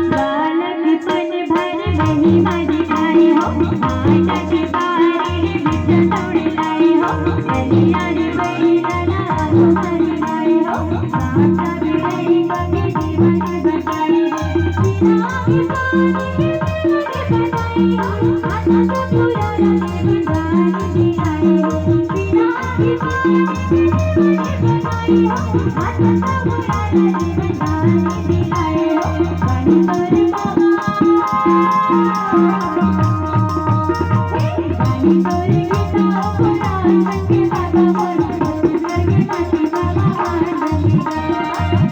बालकपण भर वही माझी आई हो आटाची बारी विद्या तोडलाई हो गली आणि बैलाला आगोमारी आई हो साता बिळई गंगे जीवन बचाई सिनाही पाणी बनाई हो हाताचा पुराला बंधारी दिलाई हो सिनाही पाणी बनाई हो हाताचा पुराला बंधारी दिलाई हो पाणी तोरे पाणी तोरे गीता पुराण संगे बाबा बोलो संगे माती बाबा वांदनी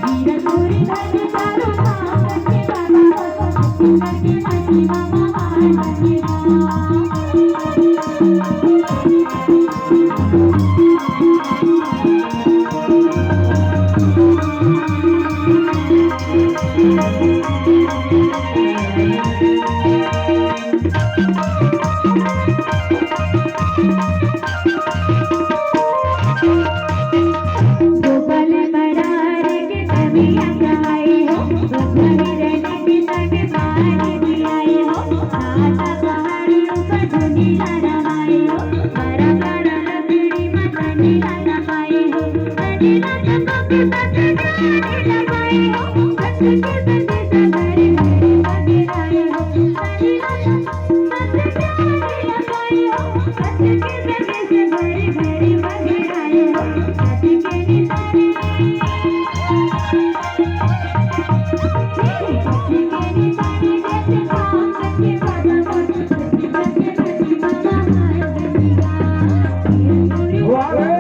वीर तोरे धन चारो नाम संगे बाबा बोलो संगे माती बाबा वांदनी गोपाल बरारे के कविया गाए हो गोपाल रहने के संग पानी पियाए हो साता पहाड़ी ऊपर धुनीला रमाए हो बड़ा बड़ा लकड़ी में धनीला लगाए हो धनीला जगह के साथ जाने लगाए हो हंस के बंदे सगरे मेरे बगे आए हो धनीला साथ जाने लगाए हो हंस के बंदे सगरे मेरे बगे आए हो सती के निशाने सती के निशाने जैसे काम करके बाबा बोलो सती बंदे सती बाबा हार गंगा पूरी वाहे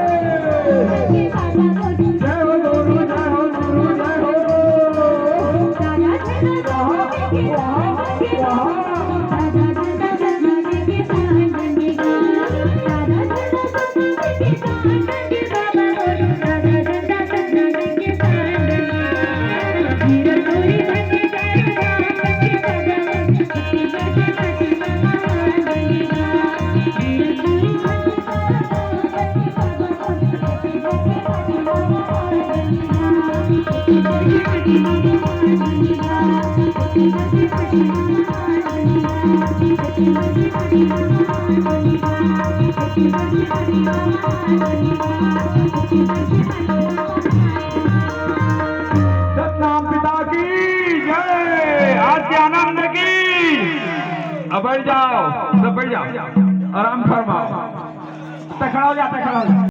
के बाबा बोलो जय हो गुरु जय हो गुरु जय हो दादा दादा के दादा दादा जमाने के पान बनेगा दादा दादा जमाने के पान बने बाबा बोलो दादा दादा जमाने के पान बनेगा वीर तोरे धन चारो नाम संगे बाबा बोलो संगे माती बाबा वांदनी वीर तोरे धन चारो नाम संगे बाबा बोलो संगे माती बाबा वांदनी संगे माती बाबा वांदनी सतनाम पिता की जय आद्यानंद की। अब बैठ जाओ, सब बैठ जाओ, आराम फरमाओ। खड़ा हो जा, खड़ा हो जा।